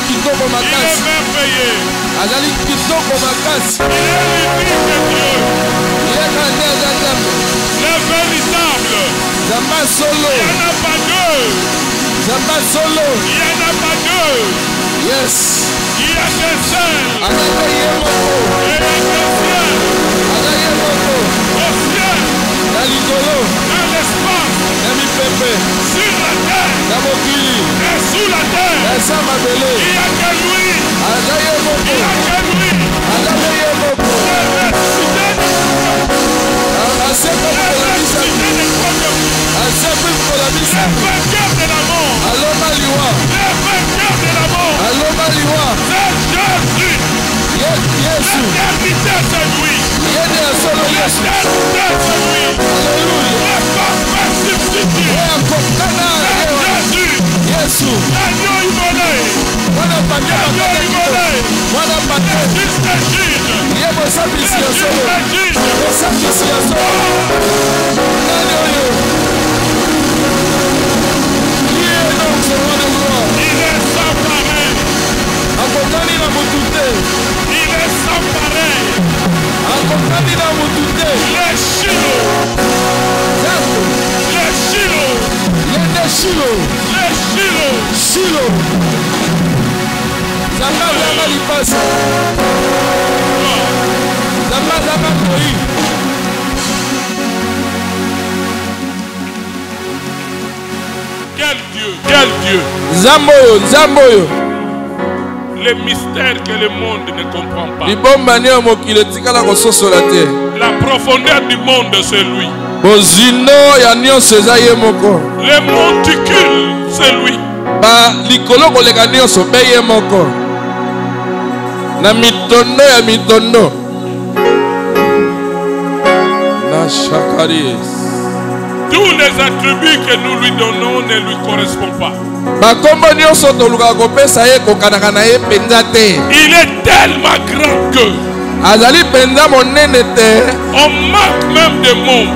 kitoko makasi. Il est merveilleux. Azali kitoko makasi. Il est l'unique de Dieu. Yekande azanzambe. Le véritable. Zamba solo. Il n'y en a pas deux. Zamba solo. Il n'y en a pas deux. Yes. Il y a des seuls. Azali yemoko. Et des ciels. Azali yemoko. Au ciel. Na likolo. Dans l'espace. Na mipepe. Sur la terre. Na mokili. Et sous la terre. Na sa mabele. Il n'y a que lui. Azali yemoko. Il n'y a que lui. Azali yemoko. Le ressuscité le vainqueur de la mort. Aloma liwa. Le vainqueur de la mort. Aloma liwa. C'est Jésus. Yesu. L'éternité c'est lui. Yende asolo Yesu. L'éternité c'est lui. Alléluia. Le parfait substitut. Kokana Jésus. Yesu. L'agneau immolé. Wana pate L'agneau immolé. Wana pate. Juste juge. Yebo sabisi ya solo. Juste juge. Sabisi ya solo. Nani oyo? Il est sans pareil. Akokani na mutute. Il est sans pareil. Akokani na mutute. Les Shilo. Les Shilo. Yende Shilo. Les Shilo. Shilo. Zamba zamba lipasa. Zamba zamba koi. Quel Dieu, quel Dieu. Zamboyo, Zamboyo. Les mystères que le monde ne comprend pas. Libombani ya mokili tikala kososola te. La profondeur du monde c'est lui. Bozino ya nyonso eza ye moko. Le monticule c'est lui. Ba likolo koleka nyonso be ye moko. Na mitondo ya mitondo. Na shakaris. Tous les attributs que nous lui donnons ne lui correspondent pas. Bakombo nyonso toluka kopesa ye kokanaka na ye penza te. Il est tellement grand que azali penza monene te. On manque même de mots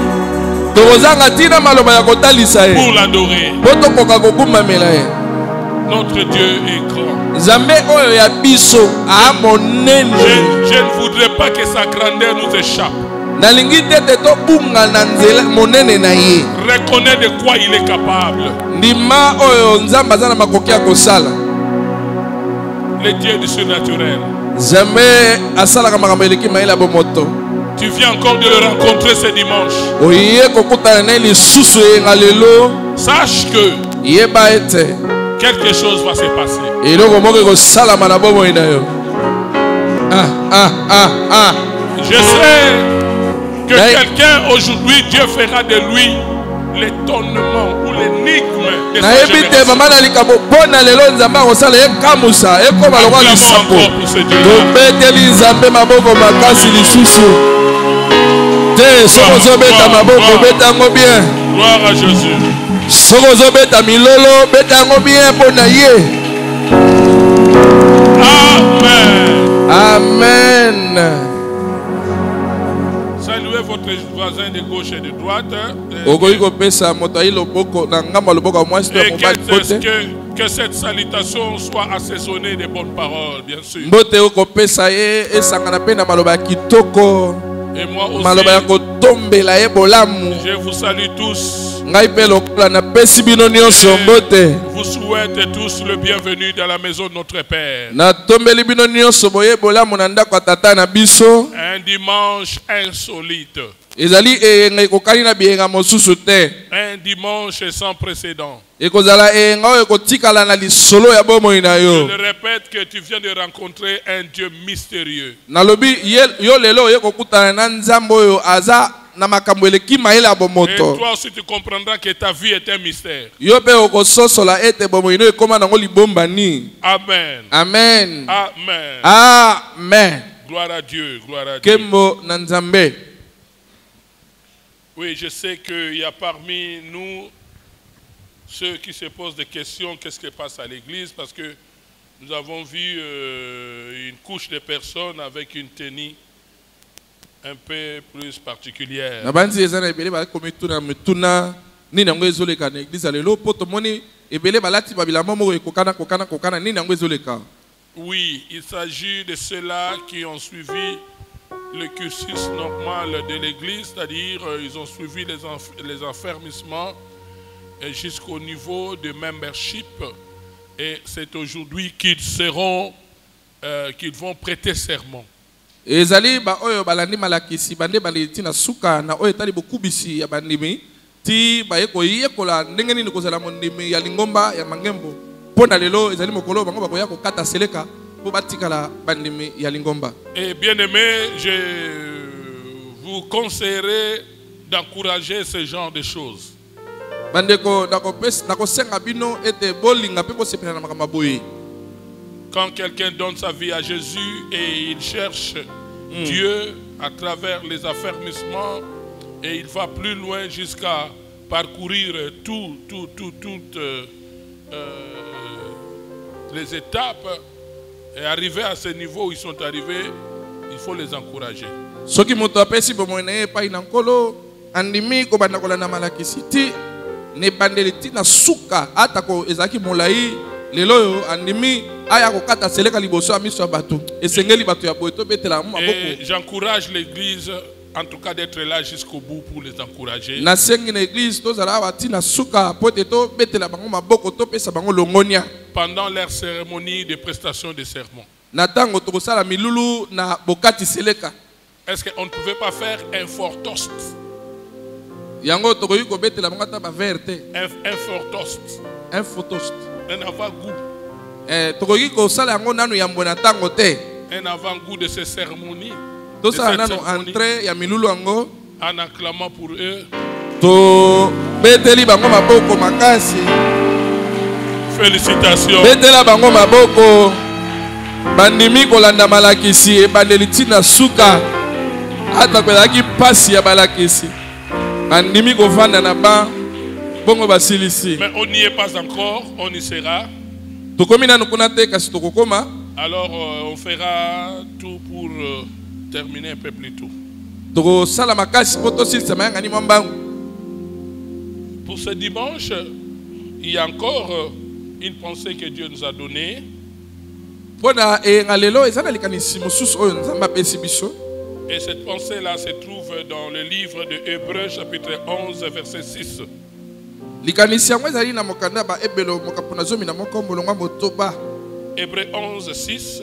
tokozanga tina maloba ya kotalisa ye pour l'adorer. botokoka kokumamela ye. Notre Dieu est grand. Nzambe oyo ya biso a monene. Je ne voudrais pas que sa grandeur nous échappe. Nalingi tete tobunga na nzela monene na ye. Reconnais de quoi il est capable. Ndima oyo nzamba aza na makoki ya kosala. Le Dieu du surnaturel. Nzambe asalaka makambo eleki mayele ya bomoto. Tu viens encore de le rencontrer ce dimanche. Oye kokutana na lisusu yenga lelo. Sache que yeba ete quelque chose va se passer. eloko moko ekosalama na bomoi na yo. Je sais que quelqu'un aujourd'hui, Dieu fera de lui l'étonnement ou l'énigme de sa génération. Gloire à Jésus. Amen. Amen. Saluez votre voisin de gauche et de droite. Et que cette salutation soit assaisonnée de bonnes paroles, bien sûr. Et moi aussi, je vous salue tous. Vous souhaitez tous le bienvenu dans la maison de notre Père. Un dimanche insolite. Un dimanche sans précédent. Je le répète que tu viens de rencontrer un Dieu mystérieux. Et toi aussi tu comprendras que ta vie est un mystère. Amen. Amen. Amen. Amen. Gloire à Dieu. Gloire à Dieu. Oui, je sais qu'il y a parmi nous ceux qui se posent des questions, qu'est-ce qui passe à l'église, parce que nous avons vu une couche de personnes avec une tenue un peu plus particulière. ebele balati babilamba moko kokana nini yango ezoleka. Oui, il s'agit de ceux-là qui ont suivi le cursus normal de l'église, c'est-à-dire ils ont suivi les affermissements jusqu'au niveau de membership, et c'est aujourd'hui qu'ils vont prêter serment. Ezali ba oyo balandi malakisi bande baleti na suka na oyo tali bokubisi ya bandimi ti ba yeko yekola ndenge nini kozala mondimi ya lingomba ya mangembo pona lelo ezali mokolo bango bakoya kokata seleka po batikala bandimi ya lingomba. Et bien aimé, je vous conseillerais d'encourager ce genre de choses. Bandeko nakosenga bino ete bolinga pe bosepela na makambo boye. Quand quelqu'un donne sa vie à Jésus et il cherche Dieu à travers les affermissements, et il va plus loin jusqu'à parcourir toutes les étapes et arriver à ce niveau où ils sont arrivés, il faut les encourager. Soki moto apesi bomone pa ina nkolo andimi ko banda kolanda malakisi ti ne bandeli ti na suka atako ezaki molai lelo andimi aya kokata seleka liboso ya miso ya bato esengeli bato ya boye to betela maboko. J'encourage l'église en tout cas d'être là jusqu'au bout pour les encourager. Na sengi na église to zala bati na suka pote to betela bango maboko to pesa bango longonia pendant leur cérémonie de prestation de serment. Na tango to sala milulu na bokati seleka. Est-ce qu'on ne pouvait pas faire un fort toast? Yango to koyi ko betela bango ta ba verte. Un fort toast. Un fort toast. Un avant-goût. Tokoki ko sala yango nanu ya mbona tango te. Un avant-goût de ces cérémonies. To sala nanu entrée ya milulu yango en acclamant pour eux. To beteli bango maboko makasi. Félicitations. Betela bango maboko. Bandimi kolanda malakisi e bandeli tina suka. Ata kwelaki pasi ya balakisi. Bandimi kovanda na ba bongo basilisi. Mais on n'y est pas encore, on y sera. Alors on fera tout pour terminer un peu plus tôt. Pour ce dimanche, il y a encore une pensée que Dieu nous a donnée. Et cette pensée-là se trouve dans le livre de Hébreux chapitre 11 verset 6. Hébreux 11 6.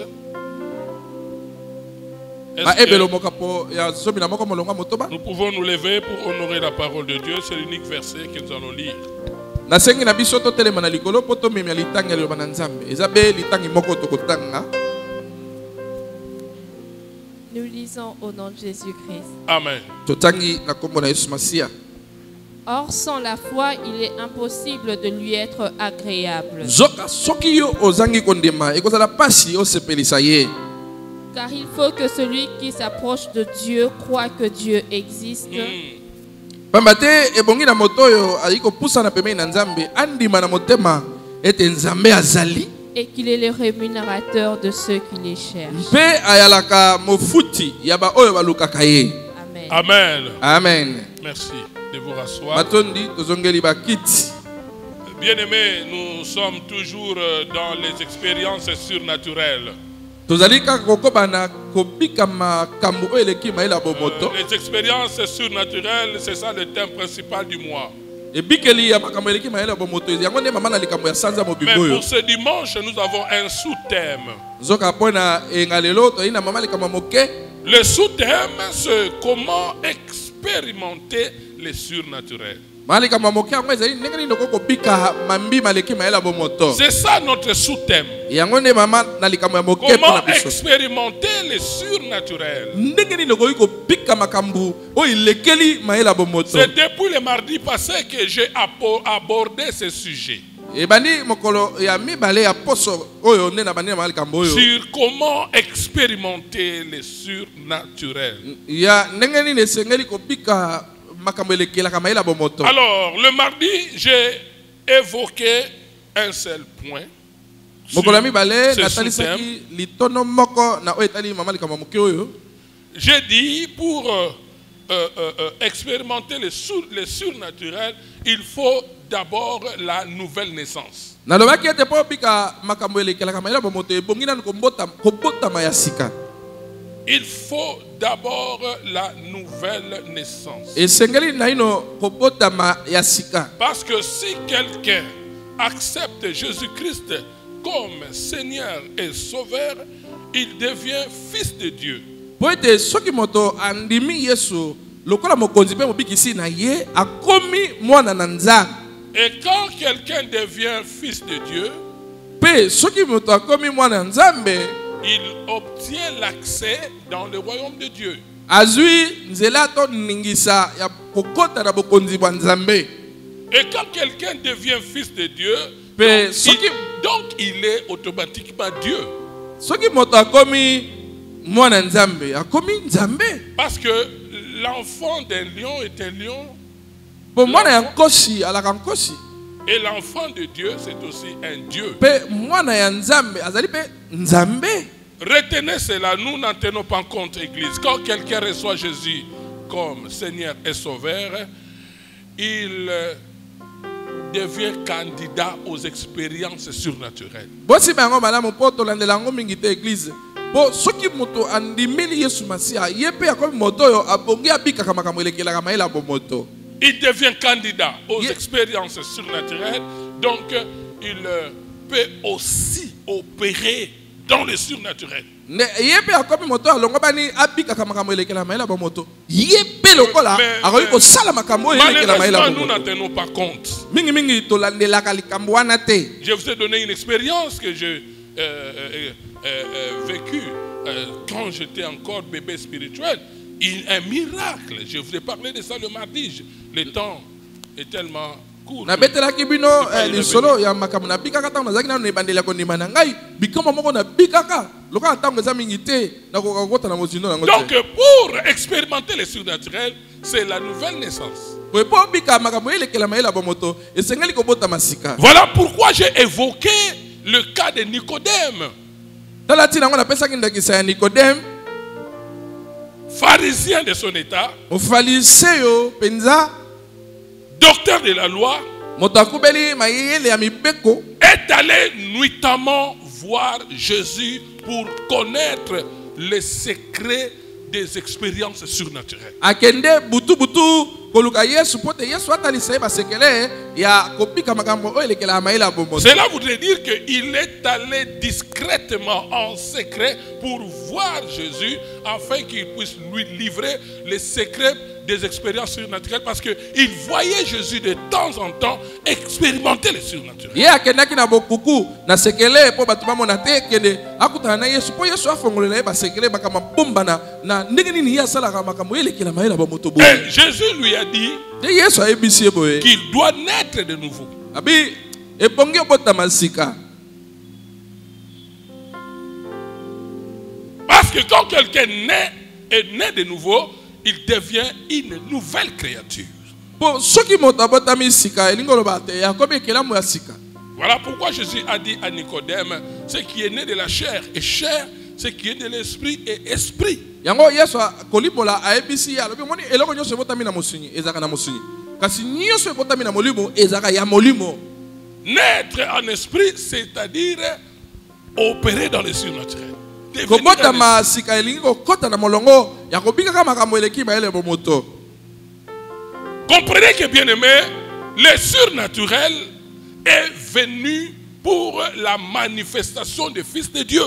Nous pouvons nous lever pour honorer la parole de Dieu. C'est l'unique verset que nous allons lire. Nous lisons au nom de Jésus-Christ. Amen. Or, sans la foi, il est impossible de lui être agréable. Car il faut que celui qui s'approche de Dieu croit que Dieu existe. Et qu'il est le rémunérateur de ceux qui les cherchent. Amen. Amen. Amen. Merci de vous rasseoir. Bien-aimés, nous sommes toujours dans les expériences surnaturelles. Les expériences surnaturelles, c'est ça le thème principal du mois. Mais pour ce dimanche, nous avons un sous-thème. Le sous-thème, c'est comment expérimenter les surnaturels. C'est ça notre sous-thème. Comment expérimenter les surnaturels. C'est depuis le mardi passé que j'ai abordé ce sujet. Sur comment expérimenter les surnaturels. Alors, le mardi, j'ai évoqué un seul point. J'ai dit pour expérimenter les surnaturels, il faut d'abord la nouvelle naissance. nalobaki ete mpo obika makambo elekelaka mayela bomoto ebongi nanu kobotama ya sika. Il faut d'abord la nouvelle naissance. esengeli na ino kobotama ya sika. Parce que si quelqu'un accepte Jésus-Christ comme Seigneur et Sauveur, il devient fils de Dieu. Po ete soki moto andimi Yesu lokola mokonzi mpe mobikisi na ye akomi mwana na nzambe. Et quand quelqu'un devient fils de Dieu, Pe soki moto akomi mwana na nzambe il obtient l'accès dans le royaume de Dieu. azwi nzela to ningisa ya kokota na bokonzi bwa nzambe. Et quand quelqu'un devient fils de Dieu, Pe donc, soki il est automatiquement Dieu. soki moto akomi mwana nzambe akomi nzambe. Parce que l'enfant d'un lion est un lion. Po mwana ya nkosi alaka nkosi. Et l'enfant de Dieu, c'est aussi un Dieu. Pe mwana ya nzambe azali pe nzambe. Retenez cela, nous n'en tenons pas compte, Église. Quand quelqu'un reçoit Jésus comme Seigneur et Sauveur, il devient candidat aux expériences surnaturelles. Bosi bango malamu po tolandela ngo mingi te église. Po soki moto andimeli Yesu Masiya ye pe akomi moto yo abongi abikaka makambo elekelaka mayela bomoto. Il devient candidat aux expériences surnaturelles, donc il peut aussi opérer dans le surnaturel. Ne ye pe akomi moto alongo bani abikaka makambo elekelaka mayela bomoto. Ye pe lokola akoki kosala makambo elekelaka mayela Malheureusement, nous bomoto. n'en tenons pas compte. Mingi mingi tolandelaka likambo wana te. Je vous ai donné une expérience que j'ai vécue quand j'étais encore bébé spirituel. Un miracle. Je vous ai parlé de ça le mardi. Le temps est tellement court. Na betelaki bino lisolo ya makambo na bikaka tango nazaki na nebandela kondima na ngai bikoma moko na bikaka lokola tango eza mingi te na kokota na mozindo nango te. Donc pour expérimenter le surnaturel, c'est la nouvelle naissance. Po bika makambo elekela mayela bomoto esengeli kobota masika. Voilà pourquoi j'ai évoqué le cas de Nicodème. Tala tina ngo napesaki ndakisa ya Nicodème, Pharisien de son état, ofaliseyo penza docteur de la loi, moto akubeli mayele ya mibeko est allé nuitamment voir Jésus pour connaître les secrets des expériences surnaturelles. akende butu koluka Yesu pote Yesu atalisa basekele ya kopika makambo oyo elekela mayela bomoto. Cela voudrait dire qu'il est allé discrètement en secret pour voir Jésus afin qu'il puisse lui livrer les secrets des expériences surnaturelles, parce qu'il voyait Jésus de temps en temps expérimenter les surnaturels. Ye akendaki na bokuku na sekele po batu bamona te kende akutana na Yesu po Yesu afongolela ye basekele makambo bomba na ndenge nini ye asalaka makambo elekela mayela bomoto bo. Et Jésus lui a dit Yesu ayebisi ye boye qu'il doit naître de nouveau. abi ebongi obotama sika. Parce que quand quelqu'un est né de nouveau, il devient une nouvelle créature. Po soki moto abotami sika elingo ba te yakobi ekelamu ya sika. Voilà pourquoi Jésus a dit à Nicodème, ce qui est né de la chair est chair, ce qui est de l'esprit est esprit. Yango Yesu kolibola ayebisi ya lobi moni eloko nyonso ebotami na mosunyi ezaka na mosunyi. Kasi nyonso ebotami na molimo ezaka ya molimo. Naître en esprit, c'est-à-dire opérer dans le surnaturel. Kobotama sika elingi kokota na molongo ya kobikaka makambo eleki mayele bomoto. Comprenez que, bien aimé, le surnaturel est venu pour la manifestation des fils de Dieu.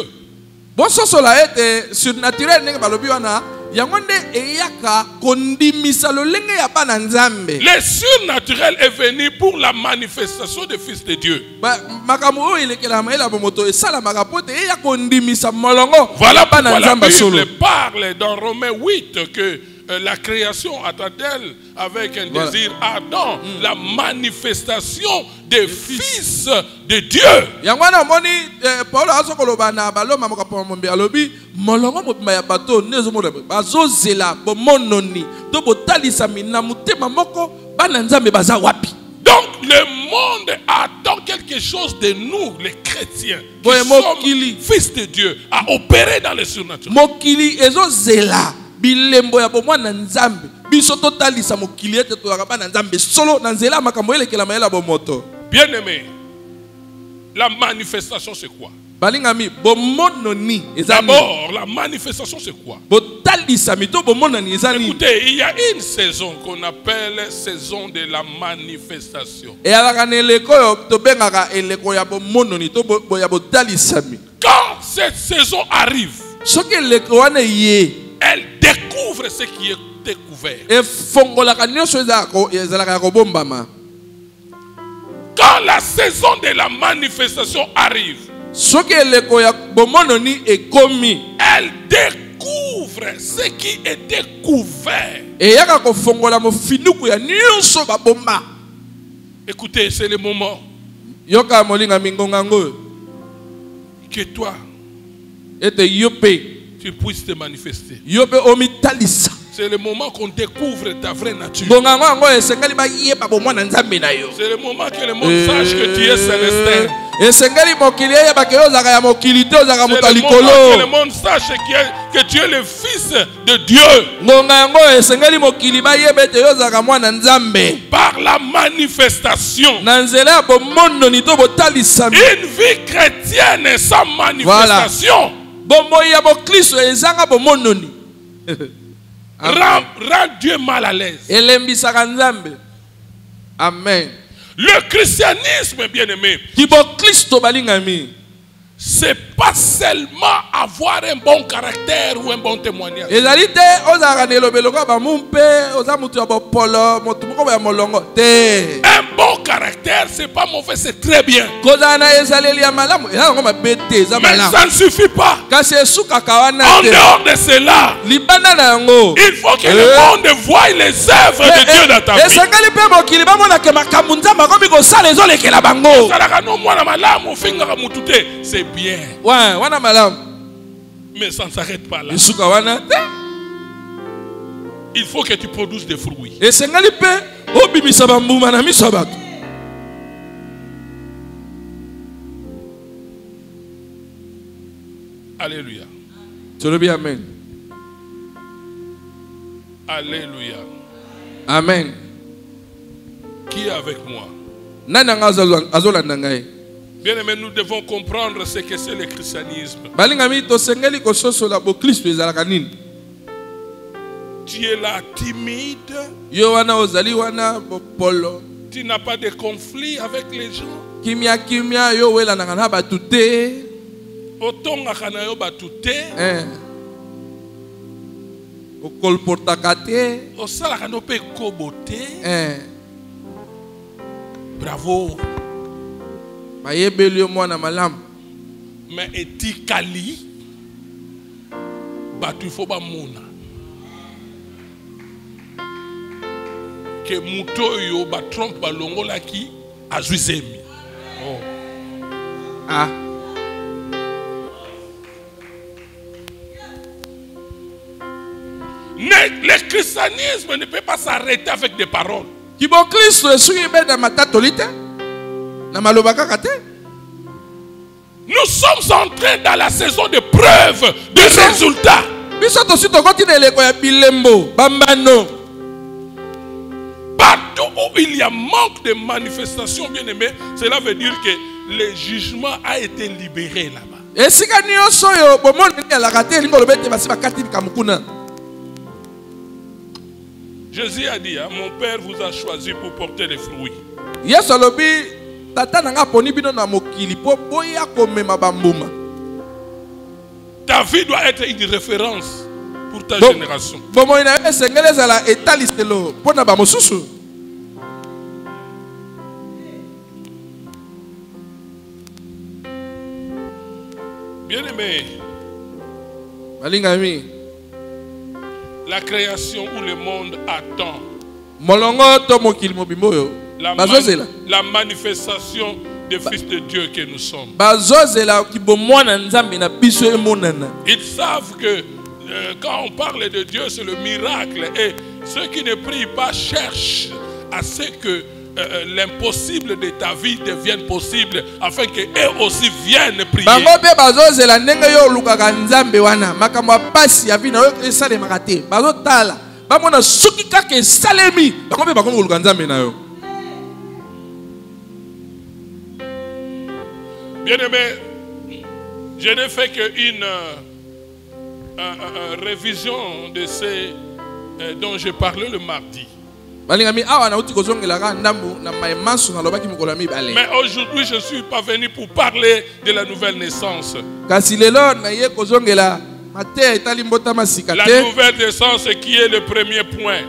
Bososola ete surnaturel ndenge balobi wana yango nde eyaka kondimisa lolenge ya bana nzambe. Le surnaturel est venu pour la manifestation des fils de Dieu. Makambo oyo elekela mayela bomoto esala makapote eya kondimisa molongo. Voilà pourquoi la Bible parle dans Romains 8 que la création attend-elle avec un désir ardent la manifestation des fils de Dieu. Yangwana moni Paulo azokoloba na baloma mokapo mombe alobi molongo mobimba ya bato nezo mona bazozela bomononi to botalisa mina mutema moko bana nzambe baza wapi. Donc le monde attend quelque chose de nous, les chrétiens, qui sommes fils de Dieu, à opérer dans le surnaturel. Mokili ezozela bilembo ya bomwana nzambe biso totalisa mokili ete tozalaka bana nzambe solo na nzela makambo elekela mayela bomoto. Bien aimé, la manifestation c'est quoi? Balingami bomononi ezali. D'abord, la manifestation c'est quoi? Botalisa mito bomonani ezali. Écoutez, il y a une saison qu'on appelle saison de la manifestation. Et alaka neleko yo tobengaka eleko ya bomononi to ya botalisa mi. Quand cette saison arrive, soki eleko wana ye, elle découvre ce qui est découvert. E fongolaka nyonso ezalaka ya kobombama. Quand la saison de la manifestation arrive, soki eleko ya bomononi ekomi, elle découvre ce qui est découvert. E yaka kofongola mofinuku ya nyonso babomba. Écoutez, c'est le moment Yoka molinga mingonga ngo que toi, ete yope tu puisses te manifester. yope omitalisa. C'est le moment qu'on découvre ta vraie nature. Ngonga ngo esengeli ba yeba bomwana nzambe na yo. C'est le moment que le monde sache que tu es célestin. Esengeli mokili ya bakelo zaka ya mokili te zaka C'est le moment motalikolo. que le monde sache que tu es le fils de Dieu. Ngonga ngo esengeli mokili ba yeba te yo zaka mwana nzambe. Par la manifestation. Na nzela ya bomononi to botalisa. Une vie chrétienne sans manifestation. Bombo ya bokristo ezanga bomononi. Rend Dieu mal à l'aise. Elembisaka nzambe. Amen. Le christianisme, bien aimé, Ki bokristo balingami. c'est pas seulement avoir un bon caractère ou un bon témoignage. Ezali te ozaka nelobeloko ba mumpe oza mutu ya bopolo mutu moko ya molongo te. Un bon caractère, c'est pas mauvais, c'est très bien. Kozana ezaleli ya malamu eza ngo mabete eza Mais malamu. ça ne suffit pas. Kasi esukaka wana En te. dehors de cela, Libanda na yango. il faut que le monde voie les œuvres de Dieu dans ta vie. Esengeli pe mokili bamona ke makambo nzambe akomi kosala ezolekela bango. Salaka no mwana malamu, ofingaka mutu te, c'est bien. Ouais, wana malamu. Mais ça ne s'arrête pas là. Esuka wana te. Il faut que tu produises des fruits. Esengeli pe obimisa bambuma na miso ya bato. Alléluia. Tolobi amen. Alléluia. Amen. Qui est avec moi? Nana azolanda ngai. Bien aimé, nous devons comprendre ce que c'est le christianisme. Balingami tosengeli kososola bokristo ezalaka nini? Tu es là timide. Yo wana ozali wana bopolo. Tu n'as pas de conflit avec les gens. Kimia kimia yo welanaka na bato te. Otongaka na yo batu te. Okolportaka te. Osalaka no pe kobo te. Bravo. Bayebeli yo mwana malamu. Mais etikali batu fo ba mona que muto yo ba trompe ba longola ki azuizemi. Oh. Ah. Le christianisme ne peut pas s'arrêter avec des paroles. Ki bo Kristo esuki be na matatoli te. Na maloba kaka te. Nous sommes entrés dans la saison de preuve, de résultats. Biso tosi tokoti na eleko ya bilembo bambano. Partout où il y a manque de manifestation, bien aimé, cela veut dire que le jugement a été libéré là-bas. Esika nyonso yo bomoni alaka te lingo lobete basi bakati bikamukuna. Jésus a dit, hein, mon Père vous a choisi pour porter les fruits. Yesu alobi tata nanga poni bino na mokili po boya komema bambuma. Ta vie doit être une référence pour ta génération. Bomoi na esengele zala etaliselo pona ba mosusu. Bien-aimé, Balingami, la création où le monde attend molongo to mokili mobimbo yo. Bazozela. La manifestation des fils de Dieu que nous sommes. Bazozela ki bomwana nzambe na biso emonana. Ils savent que quand on parle de Dieu, c'est le miracle. Et ceux qui ne prient pas cherchent à ce que l'impossible de ta vie devienne possible, afin qu'eux aussi viennent prier. Bango pe bazozela ndenge yo lukaka nzambe wana makambo ya pasi ya vina yo esalemaka te. Bazotala bamona soki kaka esalemi bango mpe bakomi koluka nzambe na yo. Bien-aimé, je n'ai fait qu'une révision de ce dont j'ai parlé le mardi. Mais aujourd'hui, je suis pas venu pour parler de la nouvelle naissance. La nouvelle naissance qui est le premier point.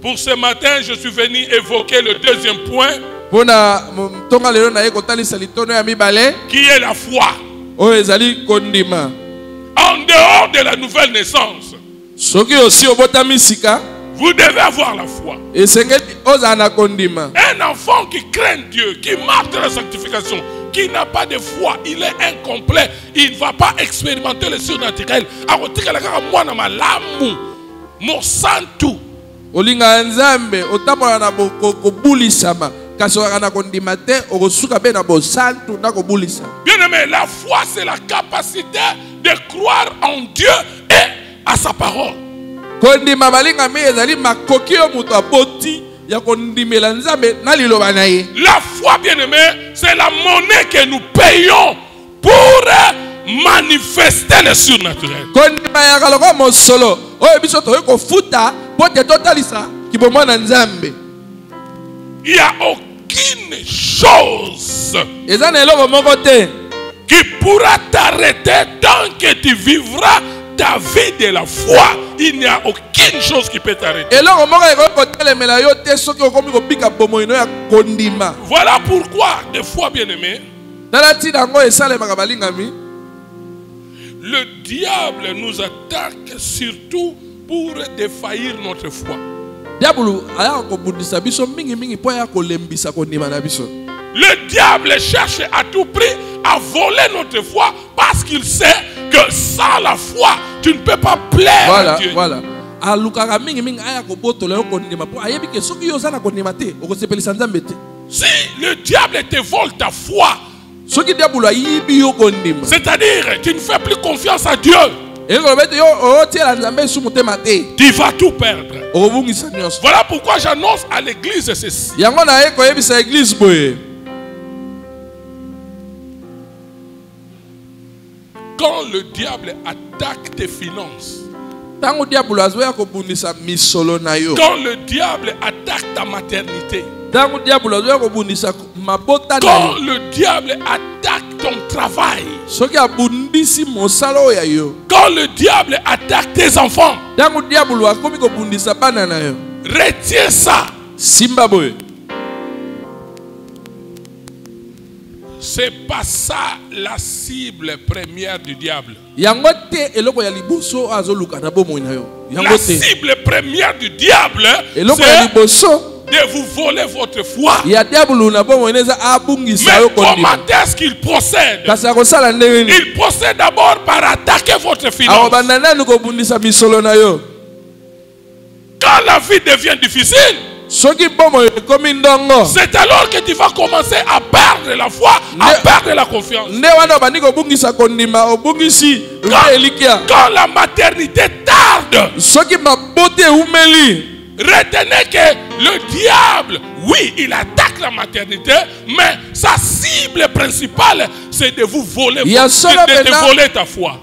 Pour ce matin, je suis venu évoquer le deuxième point, qui est la foi. En dehors de la nouvelle naissance, vous devez avoir la foi. Un enfant qui craint Dieu, qui marche de la sanctification, qui n'a pas de foi, il est incomplet. Il ne va pas expérimenter le surnaturel. Bien-aimé, la foi, c'est la capacité de croire en Dieu et à sa parole. La foi, bien-aimé, c'est la monnaie que nous payons pour manifester le surnaturel. Il n'y a aucune chose qui pourra t'arrêter tant que tu vivras ta vie de la foi. Il n'y a aucune chose qui peut t'arrêter. Voilà pourquoi, des fois, bien-aimé, le diable nous attaque surtout pour défaillir notre foi. Le diable cherche à tout prix à voler notre foi parce qu'il sait que sans la foi, tu ne peux pas plaire à Dieu. Voilà. Si le diable te vole ta foi, c'est-à-dire tu ne fais plus confiance à Dieu, tu vas tout perdre. Voilà pourquoi j'annonce à l'église ceci. Quand le diable attaque tes finances, quand le diable attaque ta maternité, quand le diable attaque ton travail, quand le diable attaque tes enfants, retiens ça. C'est pas ça la cible première du diable. La cible première du diable, c'est de vous voler votre foi. Mais comment est-ce qu'il procède? Il procède d'abord par attaquer votre finance. Quand la vie devient difficile, c'est alors que tu vas commencer à perdre la foi, à perdre la confiance. Quand la maternité tarde, retenez que le diable, oui, il attaque la maternité, mais sa cible principale, c'est de vous voler, de voler ta foi.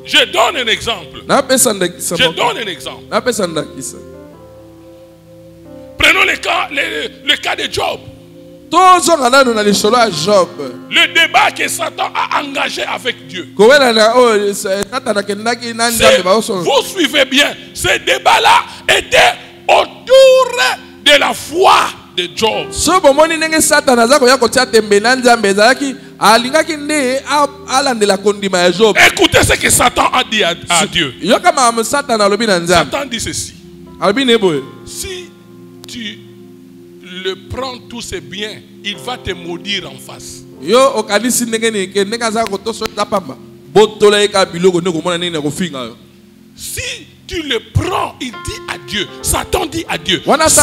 Je donne un exemple. Prenons le cas de Job. Le débat que Satan a engagé avec Dieu. Vous suivez bien, ce débat-là était autour de la foi de Job. Écoutez ce que Satan a dit à Dieu. Satan dit ceci: si tu le prends tous ses biens, il va te maudire en face. Si tu le prends, il dit à Dieu, Satan dit à Dieu, si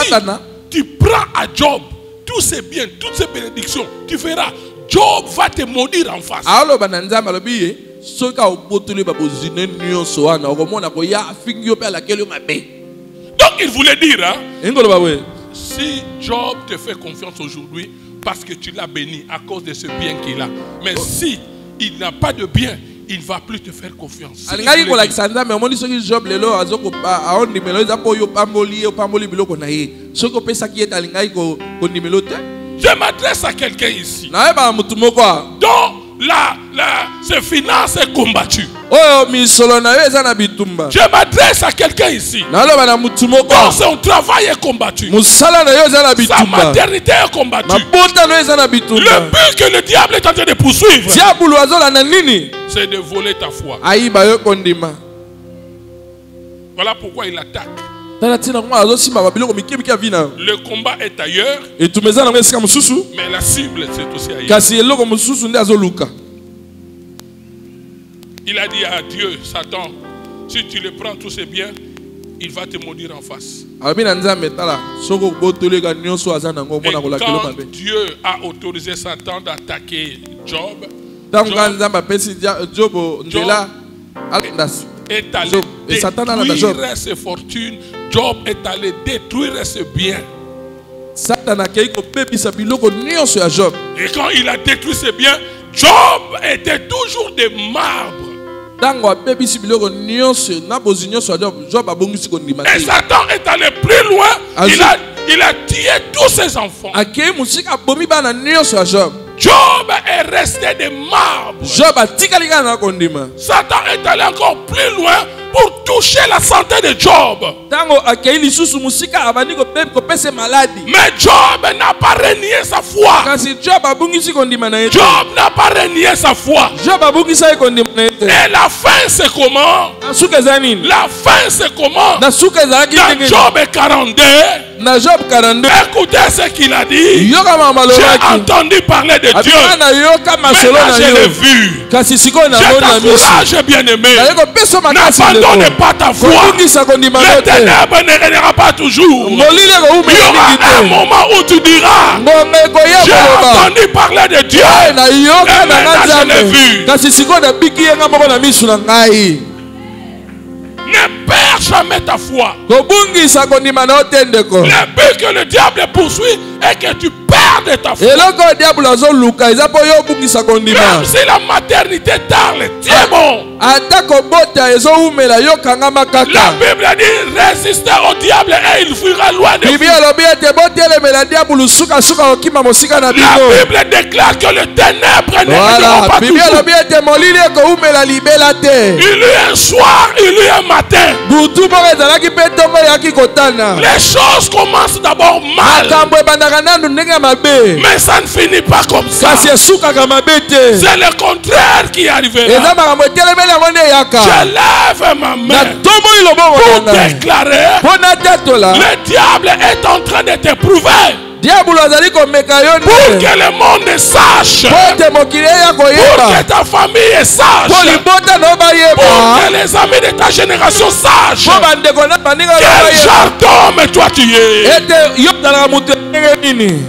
tu prends à Job tous ces biens, toutes ces bénédictions, tu verras, Job va te maudire en face. Alors, bananza malobi, ce qu'a obtenu babozine nyonso wana, okomona ko ya fingio pe laquelle mabe. Donc il voulait dire, hein, Ingolo bawe. si Job te fait confiance aujourd'hui parce que tu l'as béni à cause de ce bien qu'il a, mais si il n'a pas de bien, il ne va plus te faire confiance. Alingali ko lakisanda mais omoni soki Job lelo azoko a on nimelo eza po yo pamboli biloko na ye. Soko pesa ki eta alingai ko nimelo te. Je m'adresse à quelqu'un ici Na ba mutu moko dont ses finances est combattues. oyo misolo na yo eza na bitumba. Je m'adresse à quelqu'un ici Na lo bana mutu moko dont son travail est combattu. musala na yo eza na Sa bitumba. maternité est combattue. Mabota no eza na Le bitumba. but que le diable est en train de poursuivre, Diabulu azola na nini? c'est de voler ta foi. Ayiba yo kondima. Voilà pourquoi il attaque. Tala tina ngwa azosimba babiloko mikemiki ya vina. Le combat est ailleurs, Etumeza na esika mususu. mais la cible c'est aussi ailleurs. Kasi eloko mususu nde azoluka. Il a dit à Dieu, Satan, si tu le prends tous ces biens, il va te maudire en face. Abi na nzambe tala soko botolega nyonso aza nango Et mona kolakelo quand mabe. Dieu a autorisé Satan d'attaquer Job, Tango Job nzambe apesi Job ndela alendas. est allé Job, et Satan a la Job. détruire ses fortunes. Job est allé détruire ses biens. Satan akei ko pepisa biloko nyonso ya Job. Et quand il a détruit ses biens, Job était toujours de marbre. Tango apepisi biloko nyonso na bozi nyonso ya Job. Job abongisi kondima Et te. Satan est allé plus loin. Il a tué tous ses enfants. Akei musika bomi bana nyonso ya Job. Job est resté de marbre. Job atikali kaka na kondima. Satan est allé encore plus loin pour toucher la santé de Job. Tango akei lisusu musika abandi kopesa maladi. Mais Job n'a pas renié sa foi. Kasi Job abongisi kondima na ye. Job n'a pas renié sa foi. Job abongisa ye kondima na ye. Et la fin c'est comment? Na suka eza nini? La fin c'est comment? Na suka ezalaki Dans ndenge. Job 42, Na Job 42. écoutez ce qu'il a dit. Yoka mamalobaki. J'ai entendu parler de Dieu. Abina yoka masolo Maintenant na je l'ai yo. vu. Kasi sikoyo na Je moni na miso. t'encourage, bien-aimé. Na yeko peso makasi ndeko. N'abandonne pas ta foi. Kobungisa kondima Les yo te. ténèbres ne régnera pas toujours. Il Molile ko y umela aura mingi un te. moment où tu diras, Ngombe koya j'ai koloba. entendu parler de Dieu. Na yoka Et na maintenant, je l'ai nzambe. vu. Kasi sikoyo na biki yenga moko na miso na ngai. Ne perds jamais ta foi. Kobungisa kondima na yo te ndeko. Le but que le diable poursuit est que tu perdes ta foi. Eloko diable azoluka eza po yo obungisa kondima. Même si la maternité tarde, tiens bon. Ata kobota ezowumela yokangama La kaka. Bible dit résister au diable et il fuira loin de Bibi vous. alobi ete botelemela diabulu suka okima mosika na La bino. Bible déclare que le ténèbre ne régnera Voilà. pas Bibi toujours. alobi ete molili ekoumela libela te. Il y a un soir, il y a un matin. Butu moko ezalaki mpe ntongo eyaki kotana. Les choses commencent d'abord mal, Makambo ebandaka nanu ndenge ya mabe. mais ça ne finit pas comme ça. Kasi esukaka mabe te. C'est le contraire qui arrivera. Eza makambo etelemeli yango nde eyaka. Je lève ma Na main tomoli lobongo pour na ngai. déclarer Mpo natatola. le diable est en train de t'éprouver Diabulu azali komeka yo pour nde. que le monde sache, Po ete mokili eya pour que koyeba. ta famille sache, Po libota na yo pour bayeba. que les amis de ta génération sachent Po bandeko na baninga na yo quel bayeba. genre d'homme toi tu es. Ete yo ozalaka moto ndenge nini.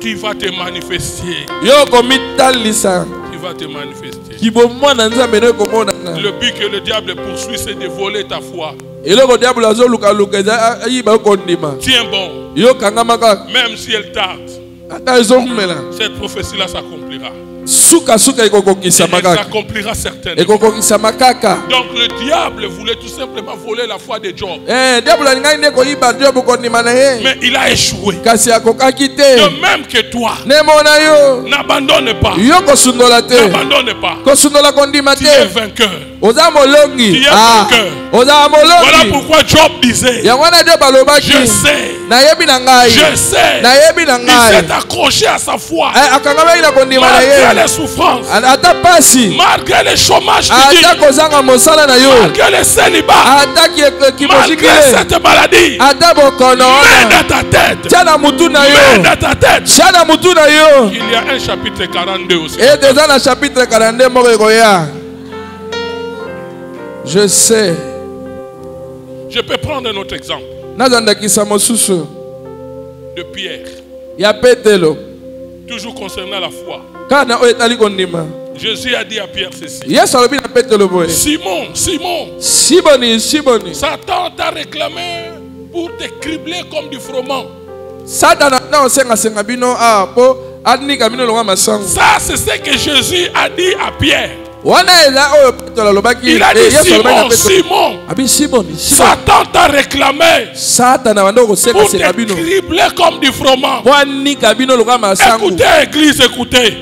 Tu vas te manifester. Yo komitalisa. Tu vas te manifester. Kibomwana nzambe no ekomonana. Le but que le diable poursuit, c'est de voler ta foi. Eloko diabolo azolukaluka eza ayiba yo kondima. Tiens bon, Yo kangama kaka. même si elle tarde, Ata ezomela. cette prophétie-là s'accomplira. Suka Elle ekokokisama kaka. s'accomplira certainement. Ekokokisama kaka. Donc le diable voulait tout simplement voler la foi de Job. Diabolo alingai nde koyiba Job kondima na ye. Mais il a échoué. Kasi akokaki te. De même que toi, Nemona yo. n'abandonne pas. Yo kosundola te. N'abandonne pas. Kosundola kondima Tu es te. vainqueur. Oza molongi. Tu es vainqueur. Oza Voilà molongi. pourquoi Job disait, Yango wana Job alobaki. je sais, Nayebi na ngai. je sais. Nayebi na Il ngai. s'est accroché à sa foi. Akangamaki na kondima na Malgré ye. les souffrances, Ata pasi. malgré le chômage, tu dis, Ata kozanga mosala na yo. malgré le célibat, Ata malgré kimoshikile. cette maladie, Ata bokono mets wana. dans ta tête, Tia na mutu na mets yo. dans ta tête. Tia na mutu na yo. Il y a un chapitre 42 aussi. Ete eza na chapitre 42 moko ekoya. Je sais. Je peux prendre un autre exemple Nazandakisa mosusu. de Pierre. ya Petelo. Toujours concernant la foi. Kana oyo etali kondima. Jésus a dit à Pierre ceci. Yesu alobi na Petelo boye. Simon, Simon. Simoni, Simoni. Satan t'a réclamé pour te cribler comme du froment. Satana na osenga senga bino po anika bino longa masango. Ça c'est ce que Jésus a dit à Pierre. Il a dit Simon, Simon. Abi Simoni. Satan t'a réclamé Satana pour te cribler comme du froment. Écoutez, église, écoutez.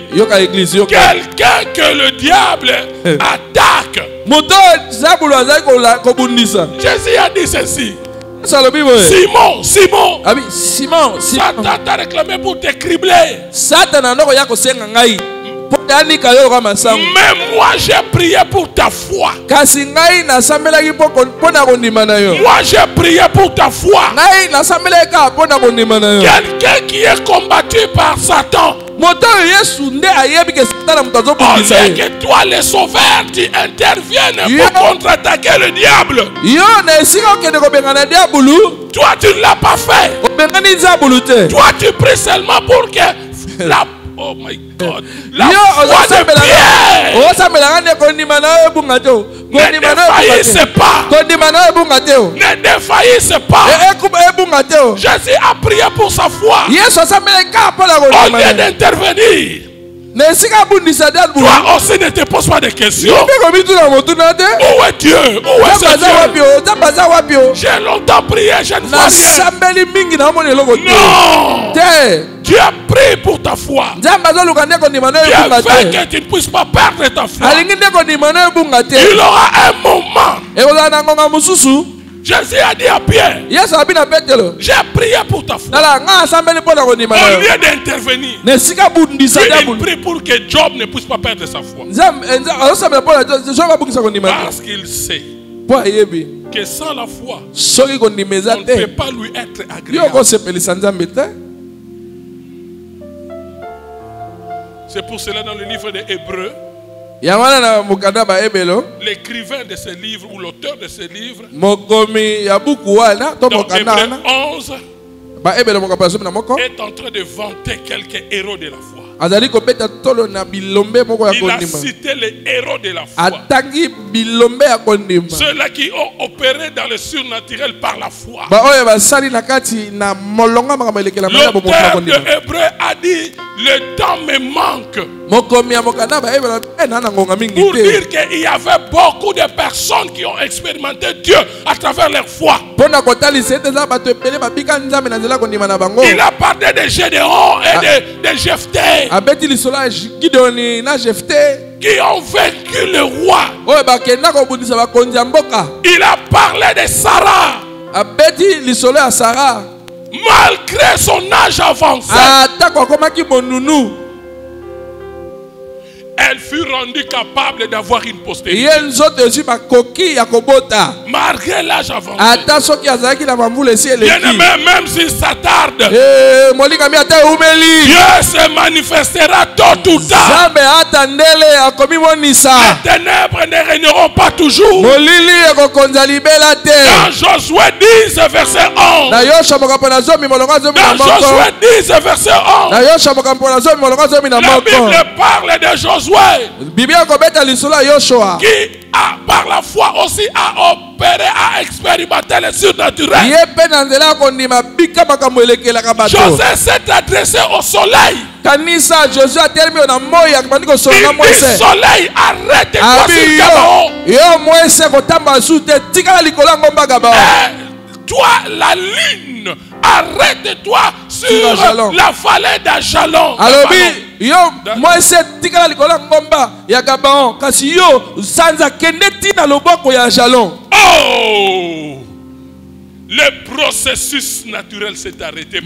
Quelqu'un que le diable attaque. Jésus a dit ceci. Simon, Simon. Abi Simon. Satan t'a réclamé pour te cribler. Satana no ya kosenga ngai. Mais moi j'ai prié pour ta foi. Moi j'ai prié pour ta foi. Quelqu'un qui est combattu par Satan. Au lieu que toi le sauveur tu interviennes pour contre-attaquer le diable. Toi tu ne l'as pas fait. Toi tu pries seulement pour que la... Oh my God. La foi de Pierre ne défaillisse pas. Ne défaillisse pas. Jésus a prié pour sa foi. Au lieu d'intervenir, toi aussi ne te pose pas de questions. Où est Dieu? Où est ce Dieu? J'ai longtemps prié, je ne vois rien. Non. Dieu prie pour ta foi. Dieu fait que tu ne puisses pas perdre ta foi. Il aura un moment. Jésus a dit à Pierre, j'ai prié pour ta foi. Au lieu d'intervenir, il prie pour que Job ne puisse pas perdre sa foi. Parce qu'il sait que sans la foi, on ne peut pas lui être agréable. C'est pour cela dans le livre des Hébreux, l'écrivain de ce livre ou l'auteur de ce livre, dans Hébreux 11, est en train de vanter quelques héros de la foi. Il a cité les héros de la foi. Ceux-là qui ont opéré dans le surnaturel par la foi. L'auteur de Hébreux a dit, le temps me manque. Pour dire qu'il y avait beaucoup de personnes qui ont expérimenté Dieu à travers leur foi. Il a parlé de Gédéon et de Jephthé qui ont vaincu le roi. Il a parlé de Sarah. Malgré son âge avancé, elle fut rendue capable d'avoir une postérité. Malgré l'âge avancé. Bien-aimé, même s'il s'attarde, Dieu se manifestera tôt ou tard. Les ténèbres ne régneront pas toujours. Dans Josué 10, verset 11. Dans Josué 10, verset 11. La Bible parle de Josué qui par la foi aussi a opéré, a expérimenté le surnaturel. José s'est adressé au soleil. Il dit, soleil, arrête-toi sur Gabaon. Toi, la lune, arrête-toi sur la vallée d'Ajalon. Oh! Le processus naturel s'est arrêté.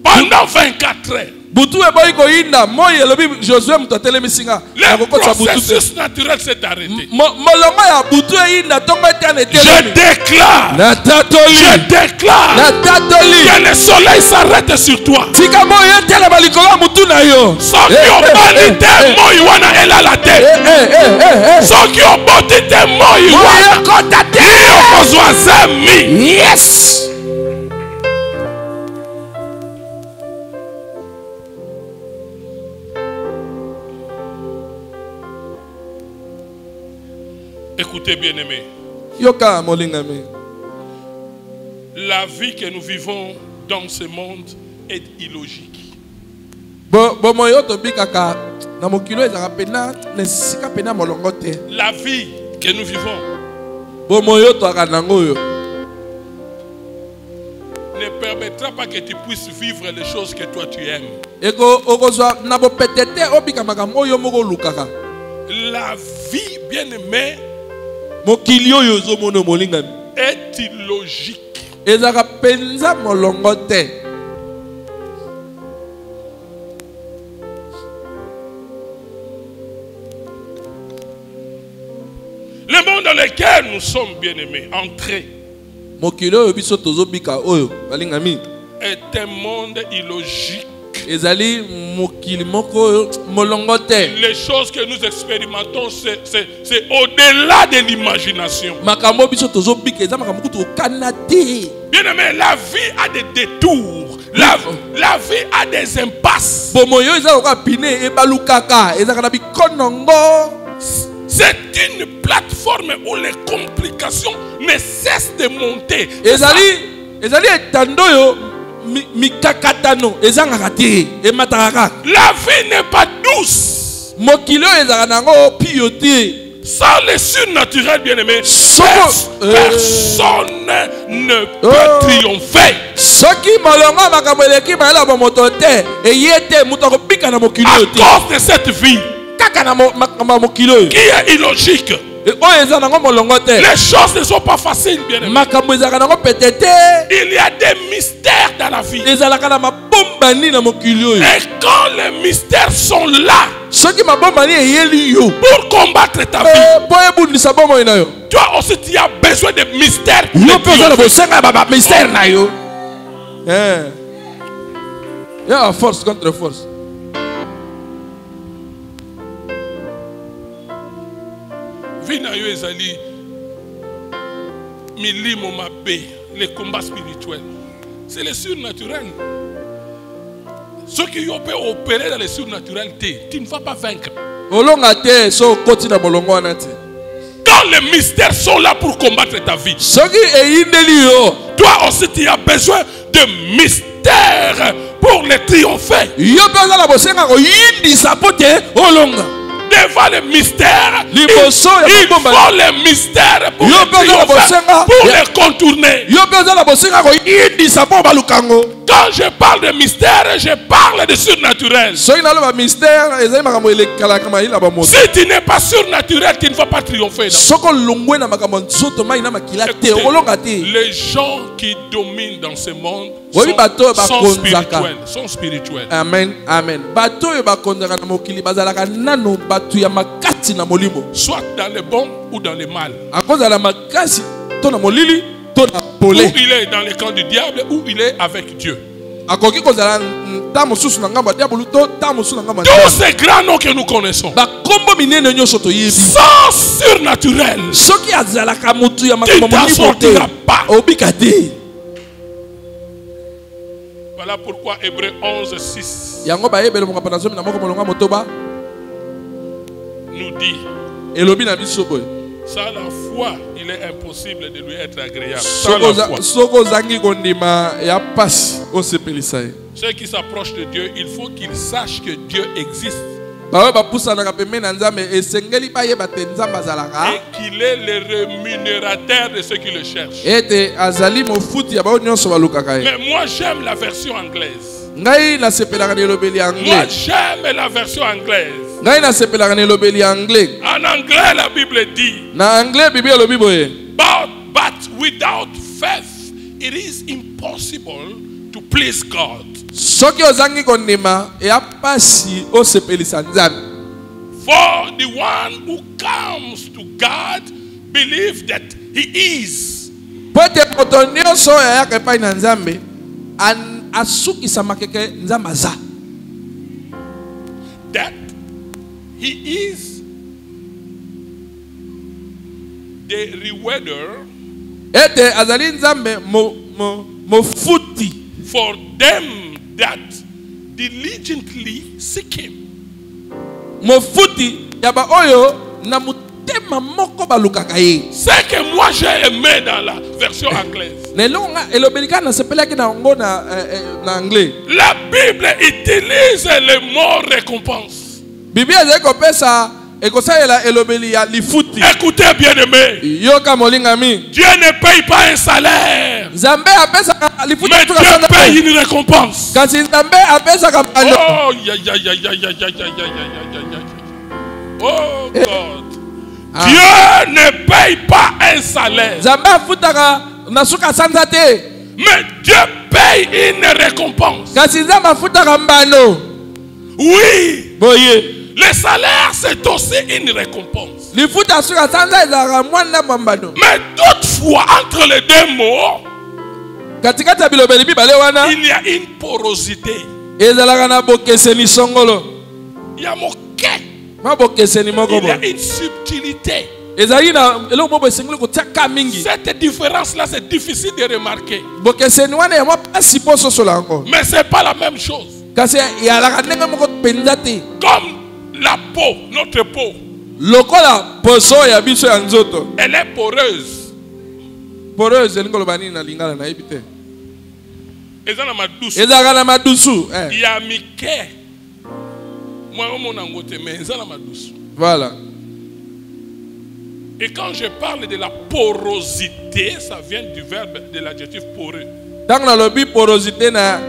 Pendant 24 heures. Le processus naturel s'est arrêté. Je déclare que le soleil s'arrête sur toi. Yes. Écoutez, bien-aimés. Yoka molingami. La vie que nous vivons dans ce monde est illogique. Bo moyo to bikaka na mokilo ezaka pena na sika pena molongo te. La vie que nous vivons Bo moyo to akanango yo. Ne permettra pas que tu puisses vivre les choses que toi tu aimes. Eko okozwa na bo petete obika makambo yo moko lukaka. La vie, bien-aimée, Mokili oyo ozomono molingami. est illogique. Ezaka penza molongo te. Le monde dans lequel nous sommes, bien-aimés, entrés, Mokili oyo biso tozobika oyo balingami. est un monde illogique. Ezali mokili moko molongo te. Les choses que nous expérimentons, c'est au-delà de l'imagination. Makambo biso tozobika eza makambo kutu okana te. Bien-aimé, la vie a des détours. La vie a des impasses. Bomoyo eza oka pine ebalukaka ezaka na bikonongo. C'est une plateforme où les complications ne cessent de monter. Ezali etando yo mikakatano ezanga te emataka. La vie n'est pas douce. Mokilo ezaka nango piyote. Sans le surnaturel, bien-aimé, personne ne peut triompher. Soki molongo makambo eleki mayela bomoto te eyete muto kobika na mokilo À te. cause de cette vie Kaka na mokilo qui est illogique. oyo eza nango molongo te. Les choses ne sont pas faciles, bien-aimé. Makambo ezaka nango petete. Il y a des mystères dans la vie. Ezalaka na mabombani na mokili oyo. Et quand les mystères sont là Soki mabombani eyeli yo pour combattre ta vie, po ebundisa bomoi na yo. toi aussi tu as besoin de mystères. Yo pe oza na bosenga ba mystère na yo. Ya force contre force. Vie na yo ezali milimo mabe, les combats spirituels. C'est le surnaturel. Ceux qui ont pu opérer dans le surnaturel, tu ne vas pas vaincre. Olonga te so koti na molongo wana te. Quand les mystères sont là pour combattre ta vie, Soki eyindeli yo. toi aussi tu as besoin de mystères pour les triompher. Yo pe oza na bosenga ko yindisa pote olonga. Devant les mystères, il Liboso ya faut mabombani. les mystères pour Yo les pe oza na triompher, bosenga. pour les contourner. Yo pe oza na bosenga ko yindisa po balukango. Quand je parle de mystère, je parle de surnaturel. Soki naloba mystère ezali makambo elekalaka mayila ba moto. Si tu n'es pas surnaturel, tu ne vas pas triompher. Soko longwe na makambo nzoto mai na makila te Écoutez, olonga te. les gens qui dominent dans ce monde Oui, bateau, sont bakonzaka. spirituels. Sont spirituels. Amen, amen. Bato oyo bakonzaka na mokili bazalaka nano batu ya makati na molimo. Soit dans le bon ou dans le mal. Akozala makasi to na molili to na Ou pole. il est dans le camp du diable ou il est avec Dieu. Akoki kozala ta mosusu na ngambo ya diabolo to ta mosusu na ngambo ya Tous diabolo. ces grands noms que nous connaissons, Bakombo minene nyonso toyebi. sans surnaturel, Soki azalaka mutu ya tu makambo t'en molimo te. sortiras pas. Obika te. Voilà pourquoi Hébreux 11, 6 Yango bayebele mo kapana zomi na moko molonga motoba. nous dit, Elobi na biso boy. sans la foi, il est impossible de lui être agréable. Sans la foi. Soko zangi kondima ya pasi osepelisa ye. Ceux qui s'approchent de Dieu, il faut qu'ils sachent que Dieu existe Bawe bapusanaka pembeni na Nzambe esengeli bayeba te Nzambe azalaka. et qu'il est le rémunérateur de ceux qui le cherchent. Ete azali mofuti ya bao nyonso balukaka ye. Mais moi j'aime la version anglaise. Ngai nasepelaka na elobeli ya Moi anglais. j'aime la version anglaise. Ngai nasepelaka na elobeli ya anglais. En anglais, la Bible dit, Na anglais bibi elobi boye. but without faith, it is impossible to please God. Soki ozangi kondima ya pasi osepelisa Nzambe. For the one who comes to God believes that He is. Pote moto nyonso oyo ayaka epai na Nzambe asukisama keke Nzambe aza. That He is the rewarder Ete azali Nzambe mofuti for them that diligently seek Him. mofuti ya ba oyo motema moko balukaka ye. C'est que moi j'ai aimé dans la version anglaise. Lelo nga elobelika na sepelaki na ngo na anglais. La Bible utilise le mot récompense. Biblia ezeko pesa ekosalela elobeli ya lifuti. Écoutez bien aimé. Yoka molingami. Dieu ne paye pas un salaire. Nzambe apesa lifuti. Mais Dieu paye une récompense. Kasi Nzambe apesa kapano. Oh ya ya ya ya ya ya ya ya. Oh God. Dieu ne paye pas un salaire. Nzambe afutaka nasuka sanza te. Mais Dieu paye une récompense. Kasi Nzambe afutaka mbano. Oui. Boye. Le salaire c'est aussi une récompense. Lifuta suka sanza ezaka mwana mbano. Mais toutefois entre les deux mots, katikata bilobeli bibale wana il y a une porosité. ezalaka na bokeseni songolo. Il y a moke. Ma bokeseni moko Il y bo. a une subtilité. Ezali na eloko bobo esengeli kotiaka mingi. Cette différence là c'est difficile de remarquer. Bokeseni wana ya mwa pasi poso solango. Mais c'est pas la même chose. Kasi ya la ndenge moko penza te. Comme la peau, notre peau, Lokola poso ya biso ya nzoto. elle est poreuse. Poreuse elingo lobani na lingala na ebite. Ezana ma douce. Ezaka na madusu. Il y a Mickey. Moi, mon angote, mais ezana ma douce. Voilà. Et quand je parle de la porosité, ça vient du verbe de l'adjectif poreux. Tant na lobi porosité na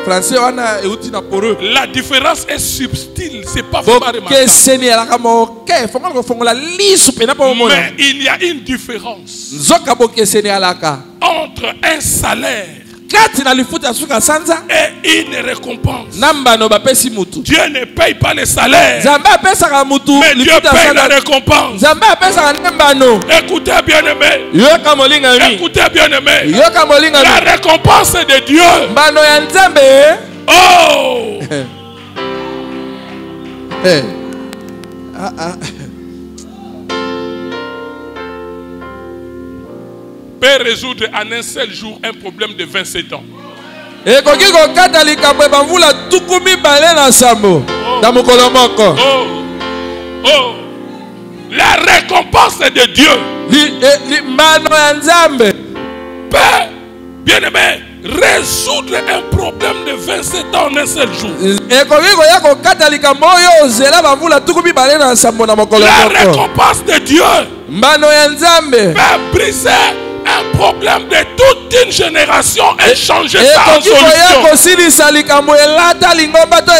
français wana euti na poreux. La différence est subtile, c'est pas vraiment remarquable. Bokeseni ya la moke fongola ko fongola lisu pena pa mona. Mais il y a une différence Nzoka bokeseni alaka. entre un salaire Kati na lifuta suka sanza et une récompense. namba no bapesi mutu. Dieu ne paye pas les salaires, Nzambe apesaka mutu mais Dieu lifuta paye la sanza. récompense. Nzambe apesaka namba no. Écoutez bien aimé. Yoka molinga mi. Écoutez bien aimé. Yoka molinga La mi. récompense de Dieu. Mbano ya Nzambe. Oh! Eh. Ah ah. Peut résoudre en un seul jour un problème de 27 ans. Ekoki kokata likambo ya bamvula tuku mibale na sambo. Na mokolo moko. Oh! Oh! La récompense de Dieu Mbano ya Nzambe. peut, bien aimé, résoudre un problème de 27 ans en un seul jour. Ekoki koya kokata likambo oyo ozela bamvula tuku mibale na sambo na mokolo La moko. récompense de Dieu Mbano ya Nzambe. peut briser un problème de toute une génération et changer ça en Ekoki koya solution. kosilisa likambo elata lingomba to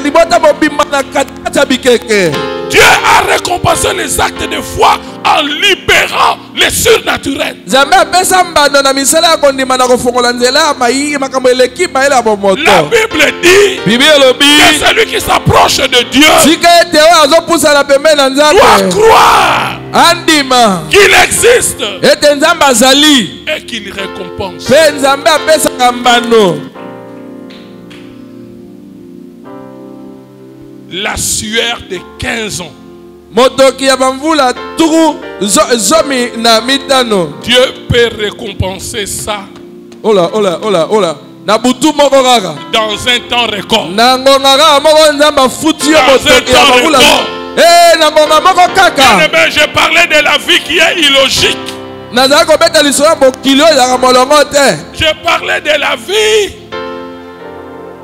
libota mobimba na kati ya bikeke. Dieu a récompensé les actes de foi en libérant les surnaturels. Nzambe apesa mbano na misala ya kondima na kofongola nzela ya mayi makambo eleki mayele ya bomoto. La Bible dit Biblia elobi que celui qui s'approche de Dieu tika ete oyo azopusana pembeni na doit Nzambe croire andima qu'il existe ete Nzambe azali et qu'il récompense. mpe Nzambe apesaka mbano. La sueur de 15 ans. Motoki ya bamvula tuku zomi na mitano. Dieu peut récompenser ça Ola. Na butu moko kaka. dans un temps record. Na ngonga kaka moko Nzambe afuti yo motoki ya bamvula. Na ngonga moko kaka. Mais je parlais de la vie qui est illogique. Nazali kobeta lisolo ya mokili oyo ezalaka molongo te. Je parlais de la vie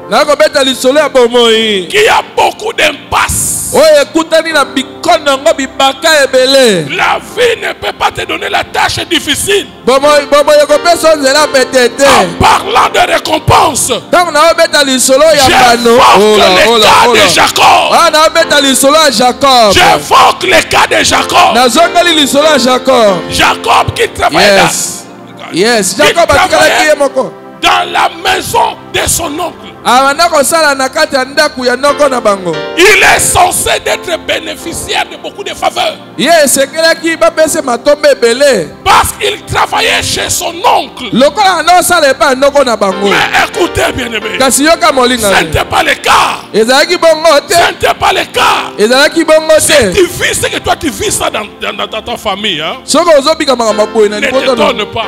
Nazali kobeta lisolo ya bomoi qui a beaucoup d'impasse. oyo ekutani na bikono yango bibaka ebele. La vie ne peut pas te donner la tâche difficile. Bomoi ekopesa nzela pete te. En parlant de récompense, Ntango naobeta lisolo ya mbano. j'invoque le cas de Jacob. Naobeta lisolo ya Jacob. J'invoque le cas de Jacob. Nazongeli lisolo ya Jacob. Jacob qui travaillait Yes, Jacob atikalaki ye moko. dans la maison de son oncle. Abanda kosala na kati ya ndaku ya ndoko na bango. Il est censé d'être bénéficiaire de beaucoup de faveurs. Ye esekelaki bapese matombe ebele. Parce qu'il travaillait chez son oncle. Lokola anosala epa ya ndoko na bango. Mais écoutez bien aimé, Kasi yoka molinga. ce n'était pas le cas. Ezalaki bongo te. Ce n'était pas le cas. Ezalaki bongo te. Tu vis ce que toi tu vis ça dans ta famille. Hein? Soko ozobika makambo boye na Ne te liboto. donne pas.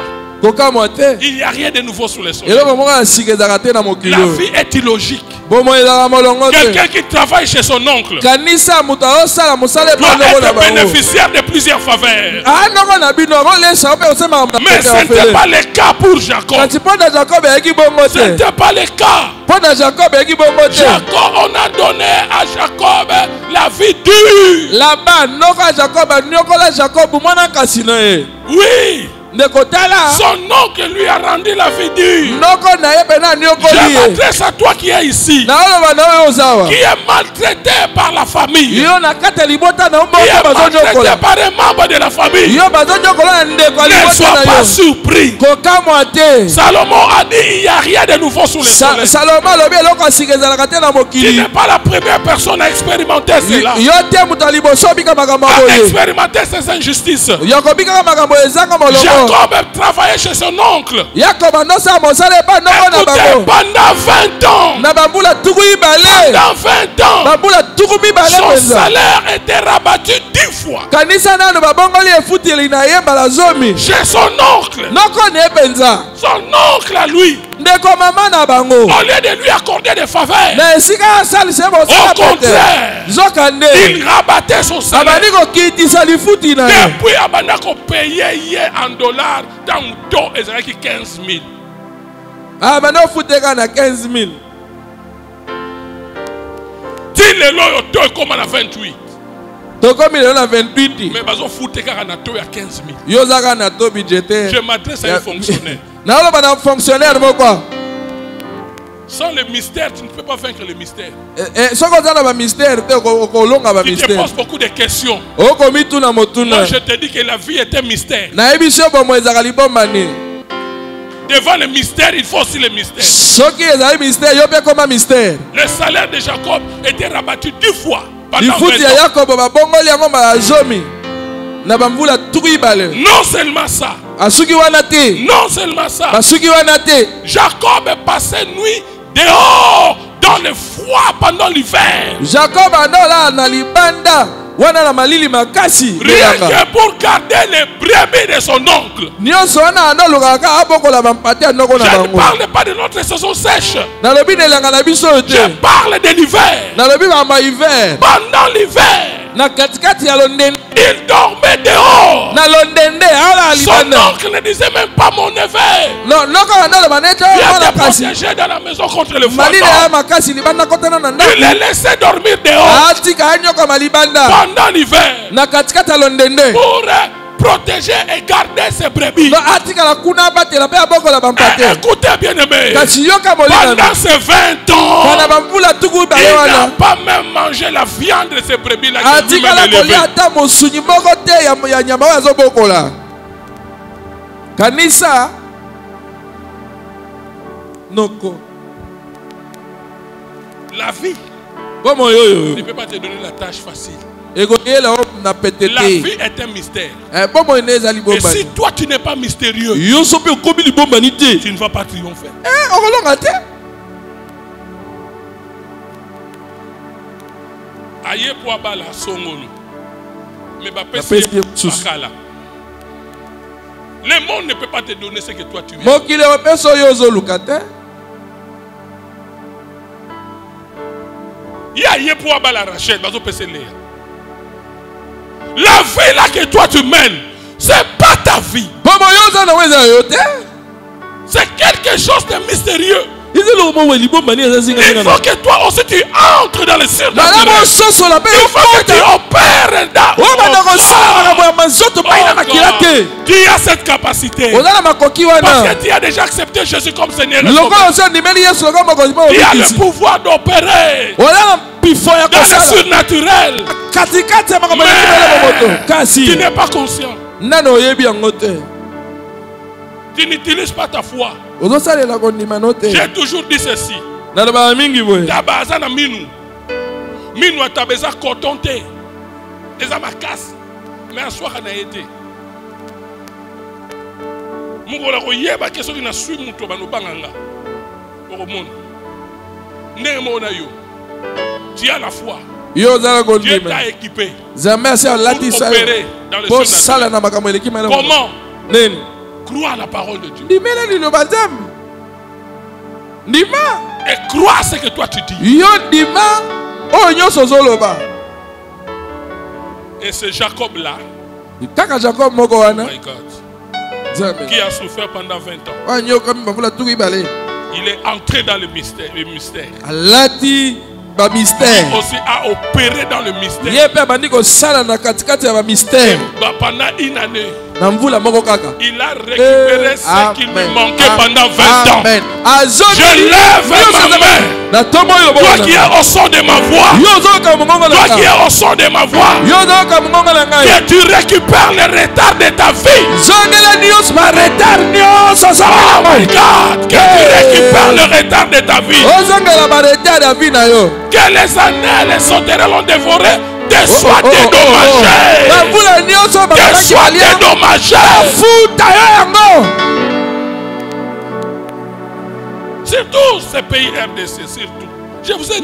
kokamwa te Il n'y a rien de nouveau sous le soleil. eloko moko ya sika ezalaka te na mokili La oyo vie est illogique. bomoi ezalaka molongo te Quelqu'un qui travaille chez son oncle kanisa moto azosala mosala doit ebandoko na être bango bénéficiaire de plusieurs faveurs. andoko na bino akolesa mpe osemaka Mais ce n'était pas le cas pour Jacob. kasi mpo na jakob eyaki bongo Ce te n'était pas le cas. mpo na jakob eyaki bongo te Jacob, on a donné à Jacob la vie dure. laba noko ya jakob aniokola jakob mwana kasi na ye Oui. ndeko tala Son oncle lui a rendu la vie dure. noko na ye mpe na aniokoli Je ye m'adresse à toi qui es ici, naoloba na oyo ozawa qui est maltraité par la famille, yo na kati ya libota na yo qui moko est maltraité bazonyokola par un membre de la famille. yo bazonyokola na ndeko ya Ne libota sois na pas yo surpris. kokamwa te Salomon a dit il n'y a rien de nouveau sous le soleil. salomo alobi eloko ya sika ezalaka te na Tu mokili n'es pas la première personne à expérimenter cela, yo te moto ya liboso obika makambo à boye expérimenter ces injustices. yo kobikaka makambo ezanga molongo Jacob travaillait chez son oncle. yakoba ndosala mosala epa ndoko na Écoutez, bango pendant 20 ans, na bambula tuku mibale dans 20 ans, bambula tuku mibale son mpenza salaire était rabattu 10 fois kanisa nano babongoli efuteli na ye mbala zomi chez son oncle. noko na ye mpenza Son oncle à lui, ndeko mama na bango au lieu de lui accorder des faveurs, na esika asalisa ye mosala Au pete contraire, nzoka nde il rabattait son salaire. abandi kokitisa lifuti na ye Depuis, abanda ko payer hier en dollars, dans le dos, ils avaient 15 000. abandi ofuteka na 15 000 Till le loyo to comme à 28. tokomi lelo na 28 Mais bazo fouté car na to à 15 000. yo ozaka na to budgetaire Je m'adresse à un fonctionnaire. naoloba na fonctionnaire moko Sans le mystère, tu ne peux pas vaincre le mystère. soki oza na bamystère te okolonga Tu te bamystère poses beaucoup de questions. okomituna motuna Moi, je te dis que la vie est un mystère. nayebi so bomo ezalaka libombani Devant le mystère, il faut aussi le mystère. soki ezali mystère yo mpe koma mystère Le salaire de Jacob était rabattu 10 fois pendant 20 lifuti ya ans. yakobo babongoli yango mbala zomi na bamvula tuku ibale Non seulement ça, asuki wana te non seulement ça, basuki wana te Jacob passait nuit dehors dans le froid pendant l'hiver. jakob andolala na libanda wana na malili makasi Rien eyanga que pour garder les brebis de son oncle. nyonso wana andolukaka kaka abokola bampate ya ndoko na Je ne bango parle pas de notre saison sèche. nalobi na elanga na biso oyo Je te parle de l'hiver. nalobi bamba hiver Pendant l'hiver, na katikati ya londende il dormait dehors. na londende aolala Son libanda oncle ne disait même pas mon neveu. noko bandoloba nete Viens mwana te kasi protéger dans la maison contre le malili ya froid. makasi libanda kotana na Il ndako les laissait dormir dehors atika anyokama libanda pendant l'hiver na katikati ya londende pour protéger et garder ses brebis. no atikala kuna abatela mpe abokola bampate Écoutez bien aimé, kasi yoka molina pendant ces 20 ans, kana bamvula tuku il bale n'a wana pas même mangé la viande de ces brebis là que lui-même atikala kolia élevait. ata mosunyi moko te ya nyama oyo azobokola kanisa noko La vie bomoi oyo ne peut pas te donner la tâche facile. ekoyela o na pete La te vie est un mystère. bomoi ne ezali Et bombani si toi tu n'es pas mystérieux, yo so mpe okomi libombani te tu ne vas pas triompher. okolonga te Aye po abala songolo. Mais Bapesi ye mosusu. bakala. Le monde ne peut pas te donner ce que toi tu veux. mokili opesa oyo ozoluka te Ya ye po abala Rachel, bazo pese Léa. La vie là que toi tu mènes, c'est pas ta vie. bomoi oyo oza nango eza yo te C'est quelque chose de mystérieux. ezeli komomoi libombani eza Il zingazinga faut que toi aussi tu entres dans le cirque. nala mososola mpe Il faut que tu yokota opères dans. oyo banda kosala makambo ya manzoto pai na Oh makila God, te tu as cette capacité. oza na makoki Parce wana que tu as déjà accepté Jésus comme Seigneur. et lokola Sauveur. osi ondimeli yesu lokola mokonzi mpo Tu as le obikisi pouvoir d'opérer oza na pifo ya dans le kosala surnaturel. katikati ya makambo ya kimela momoto Mais tu kasi n'es pas conscient. nani oyebi yango te Tu n'utilises pas ta foi. ozosalela kondima no te J'ai toujours dit ceci. nalobaka mingi boye Tabaza na minu. Minu atabeza coton te. Eza makasi. Mais aswaka na été. Mukola koyeba ke soki na sui muto banobanganga. Okomona. Ndenge mona yo. Tu as la foi. yo ozala Dieu kondima t'a équipé nzambe asi pour alatisa yo opérer dans le mpo surnaturel. sala na makambo eleki mana Comment? nini Crois à la parole de Dieu. Ndimela liloba Nzambe. Ndima. Et crois à ce que toi tu dis. Yo ndima oyo nyonso ozoloba. Et c'est Jacob là. Kaka Jacob moko wana. My God. Qui a souffert pendant 20 ans. Il est entré dans le mystère. Alati ba mystère. Il aussi a opéré dans le mystère. Yé bandi ko sala na katikati ya ba mystère. Pendant une année. Il a récupéré ce qui lui manquait pendant 20 ans. Amen. Je lève ma main. Toi qui es au son de ma voix. Toi qui es au son de ma voix. Que tu récupères le retard de ta vie. Oh my God. Que tu récupères le retard de ta vie. Que les années, les sauterelles l'ont dévoré. Que soit dédommagé. Que soit dédommagé. Surtout ces pays RDC, surtout. Je vous ai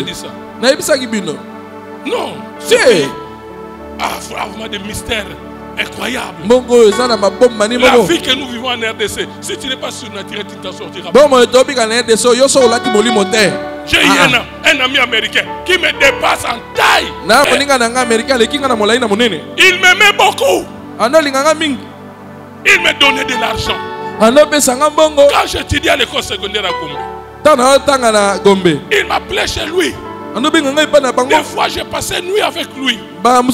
dit ça. Non, c'est vraiment des mystères incroyables. La vie que nous vivons en RDC, si tu n'es pas surnaturel, tu ne t'en sortiras pas. J'ai un ami américain qui me dépasse en taille. Il m'aimait beaucoup. Il me donnait de l'argent. Quand j'étudiais à l'école secondaire à Gombe, il m'appelait chez lui. Des fois, j'ai passé nuit avec lui. Il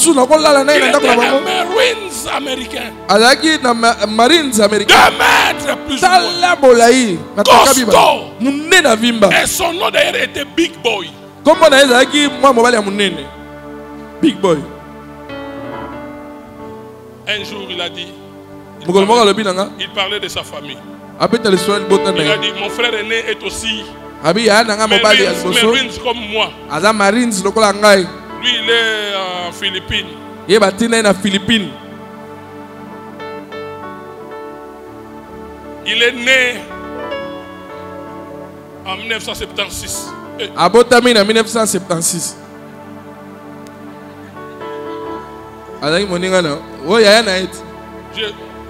était un Marines américain. 2 mètres plus ou moins. Costaud. Et son nom d'ailleurs était Big Boy. Big Boy. Un jour, il a dit. Il parlait de sa famille. Il a dit, mon frère aîné est aussi Marines comme moi. Lui, il est en Philippines. Il est né en 1976. Abotami en 1976.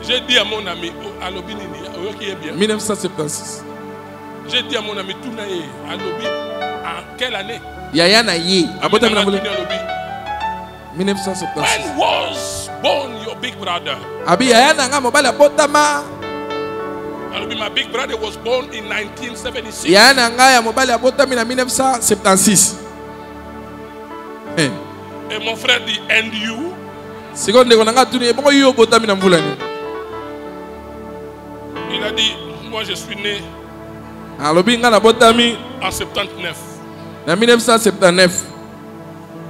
J'ai dit à mon ami, à l'Obinini, qui est bien. 1976. J'ai dit à mon ami, Tounaye, à l'Obi, en quelle année? Yayana Yi. Abotami en 1976. When was born your big brother? Abi Yayana nga mobile abotama. My big brother was born in 1976. Yayana nga ya mobile abotami en 1976. Et mon frère dit, and you? Seconde nga tuni eboko yo abotami na mvulani. Il a dit, moi je suis né en 79. En 1979.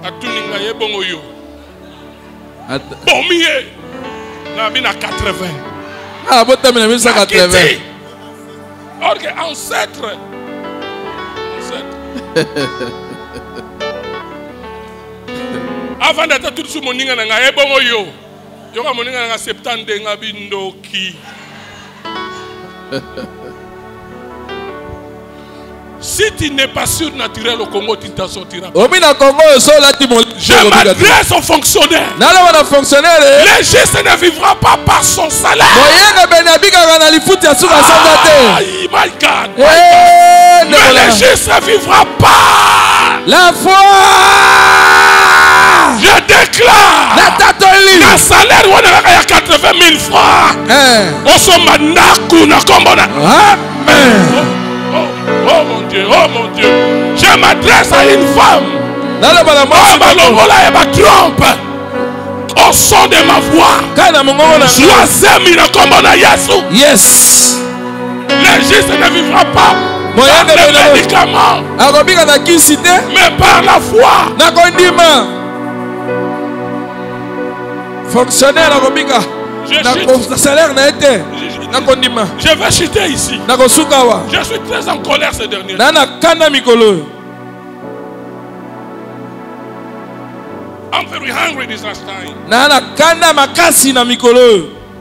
Atuninga ye bongo yo. Bomiye. Na bina 80. Ah, botami na 1980. Or que ancêtre. Avant d'être tout sur moninga na ye bongo yo. Yo ka moninga na 70 nga bindoki. Si tu n'es pas surnaturel au Congo, tu ne t'en sortiras pas. Je m'adresse aux fonctionnaires. Le juste ne vivra pas par son salaire. My God. Mais le juste ne vivra pas. La foi. Je déclare. Le salaire il y a 80 000 francs. Amen. Oh mon Dieu, je m'adresse à une femme. Trompe au son de ma voix. Yes. Le juste ne vivra pas par les médicaments, mais par la foi. Fonctionnaire je vais chuter ici. Je suis très en colère ces derniers jours. I'm very hungry this last time.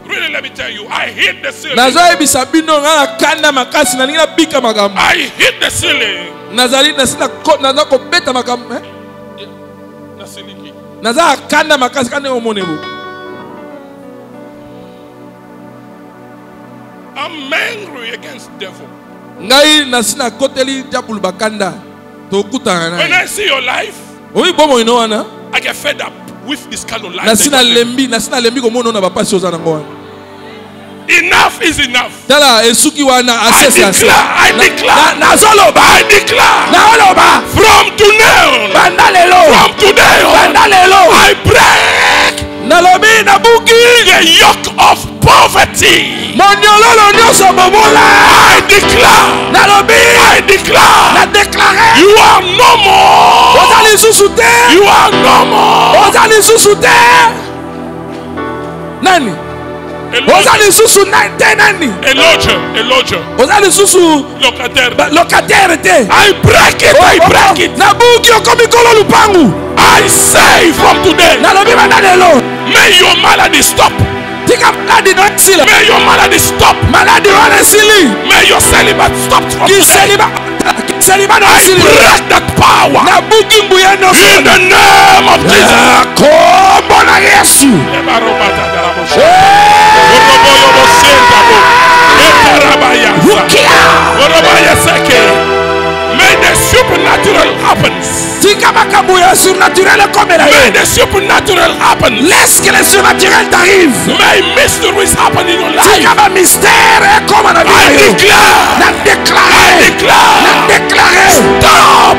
Really, let me tell you, I hit the ceiling. I hit the ceiling. I'm angry against the devil. Ngai nasina koteli diabulu bakanda. Tokutana When na. I see your life, Oyi bomo inoana. I get fed up with this kind of life. Nasina lembi komono na bapasi ozana ngoana. Enough is enough. Tala esuki wana I declare. From today on, I break Nalobi na buki. the yoke of poverty. Monyololo nyoso bobola. I declare. Nalobi. I declare. Na déclaré. You are no more. Ozali susu te. You are no more. Ozali susu te. Nani? Ozali susu te nani? Elijah. Ozali susu Locataire. locataire te. I break it. I break it. Na buki okomi kolo lupangu. I say from today, Nalobi banadelo. may your malady stop. Tika maladi no sila. May your malady stop. Maladi wana sili. May your celibacy stop from today. Kiseliba no I sili. break that power Na buki mbuya no in the name of Jesus. Kombo na Yesu. May the supernatural happens. Tika makabuya surnaturel comme la May the supernatural happen. Laisse que le surnaturel t'arrive. May mysteries happen in your life. Tika ma mystère comme la I vie. declare. Na déclaré. Na déclaré. Stop.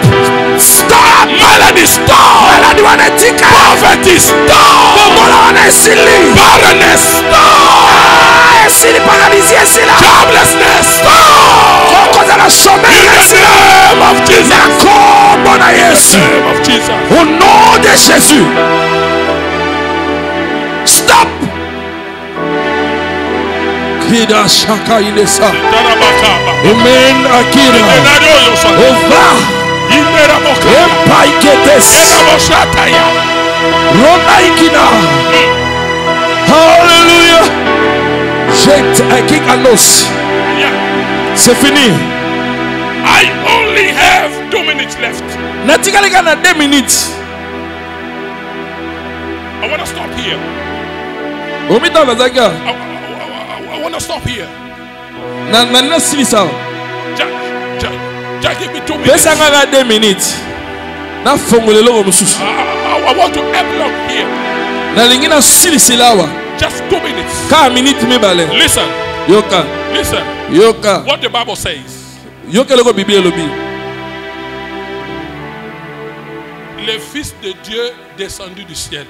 Stop. Malady stop. Maladi wana tika. Poverty stop. Bobola wana esili. Barrenness stop. Esili paralysie esila. Joblessness stop. Kokoza na In chômage the esila. name of Jesus. Na kombo na Yesu. Name of Jesus. Au nom de Jésus. Stop. Kida shaka ilesa. Tarabakaba. Amen akira. Enario yosa. Ova. Imeraboka. Empaiketes. Enaboshataya. Rona ikina. Hallelujah. Jette un kick à l'os. Yeah. C'est fini. I only have 2 minutes left. Natika na 2 minutes. I want to stop here. Omita bazaka. I want to stop here. Na silisa. Just give me 2 minutes. Pesa nga 2 minutes. Na fongolelo ko mususu. I want to epilogue here. Na lingi na silisilawa. Just 2 minutes. Ka minute mibale. Listen. Yoka. Listen. Yoka. What the Bible says. Yoka leko Bible lobi. Le Fils de Dieu descendu du ciel.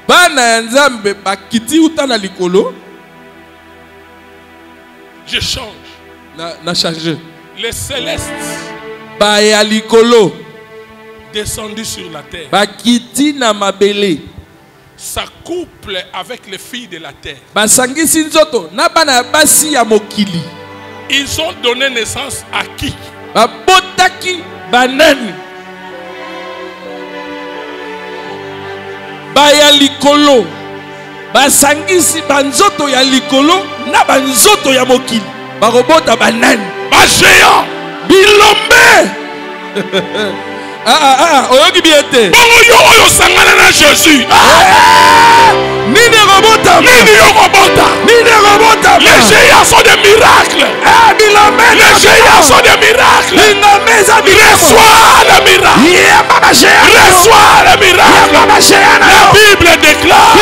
Bana nzambe bakiti uta na likolo. Je change. Na changer. Les célestes Ba ya likolo. descendu sur la terre. Bakiti na mabele. S'accouple avec les filles de la terre. Basangisi nzoto na bana basi ya mokili. Ils ont donné naissance à qui? Babotaki banani. Baya likolo. Basangisi banzoto ya likolo na banzoto ya mokili. Barobota banani. Ba géant. Bilombe. Oyoki biete. Bongo yo oyo sangana na Jésus. Nini robota. Nini yo robota. Nini robota. Les géants sont des miracles. Bilombe. Les géants sont des miracles. Reçois le miracle. Reçois le miracle. La Bible déclare.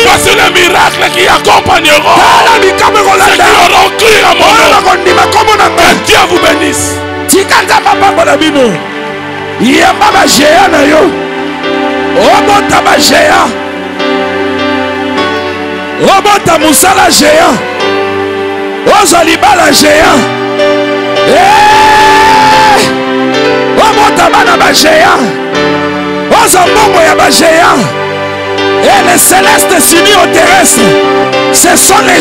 Voici le miracle qui accompagneront ceux qui auront cru à mon nom. Que Dieu vous bénisse. Yamba ba géant na yo. Obota ba géant. Obota musala géant. Ozali bala géant. Obota bana ba géant. Ozambongo ya ba géant. Et les célestes s'unissent au terrestre. Ce sont les